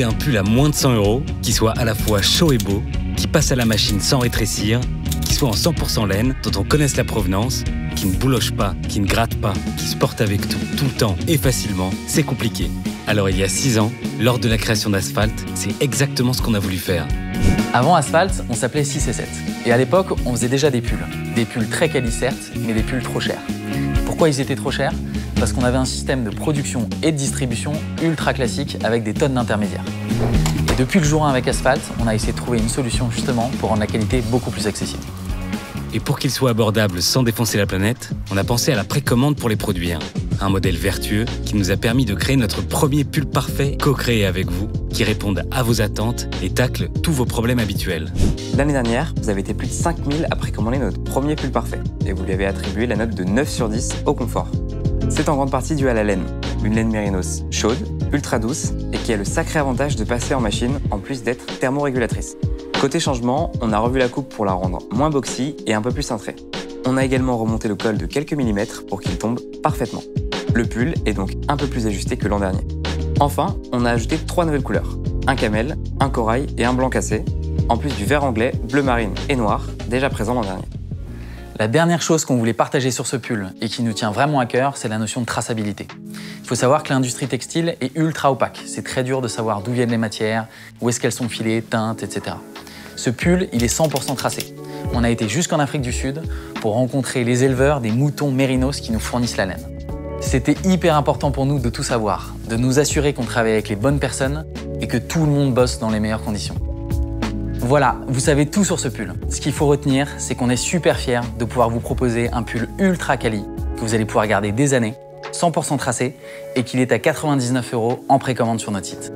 Trouver un pull à moins de 100 € qui soit à la fois chaud et beau, qui passe à la machine sans rétrécir, qui soit en 100% laine, dont on connaisse la provenance, qui ne bouloche pas, qui ne gratte pas, qui se porte avec tout le temps et facilement, c'est compliqué. Alors il y a 6 ans, lors de la création d'Asphalt, c'est exactement ce qu'on a voulu faire. Avant Asphalt, on s'appelait 6 et 7. Et à l'époque, on faisait déjà des pulls. Des pulls très quali certes, mais des pulls trop chers. Pourquoi ils étaient trop chers? Parce qu'on avait un système de production et de distribution ultra classique avec des tonnes d'intermédiaires. Et depuis le jour 1 avec Asphalt, on a essayé de trouver une solution justement pour rendre la qualité beaucoup plus accessible. Et pour qu'ils soient abordables sans défoncer la planète, on a pensé à la précommande pour les produire. Un modèle vertueux qui nous a permis de créer notre premier pull parfait co-créé avec vous, qui répondent à vos attentes et tacle tous vos problèmes habituels. L'année dernière, vous avez été plus de 5000 à précommander notre premier pull parfait et vous lui avez attribué la note de 9 sur 10 au confort. C'est en grande partie dû à la laine, une laine mérinos chaude, ultra douce et qui a le sacré avantage de passer en machine en plus d'être thermorégulatrice. Côté changement, on a revu la coupe pour la rendre moins boxy et un peu plus cintrée. On a également remonté le col de quelques millimètres pour qu'il tombe parfaitement. Le pull est donc un peu plus ajusté que l'an dernier. Enfin, on a ajouté 3 nouvelles couleurs, un camel, un corail et un blanc cassé, en plus du vert anglais, bleu marine et noir, déjà présent l'an dernier. La dernière chose qu'on voulait partager sur ce pull et qui nous tient vraiment à cœur, c'est la notion de traçabilité. Il faut savoir que l'industrie textile est ultra opaque. C'est très dur de savoir d'où viennent les matières, où est-ce qu'elles sont filées, teintes, etc. Ce pull, il est 100% tracé. On a été jusqu'en Afrique du Sud pour rencontrer les éleveurs des moutons mérinos qui nous fournissent la laine. C'était hyper important pour nous de tout savoir, de nous assurer qu'on travaille avec les bonnes personnes et que tout le monde bosse dans les meilleures conditions. Voilà, vous savez tout sur ce pull. Ce qu'il faut retenir, c'est qu'on est super fiers de pouvoir vous proposer un pull ultra quali que vous allez pouvoir garder des années, 100% tracé et qu'il est à 99 € en précommande sur notre site.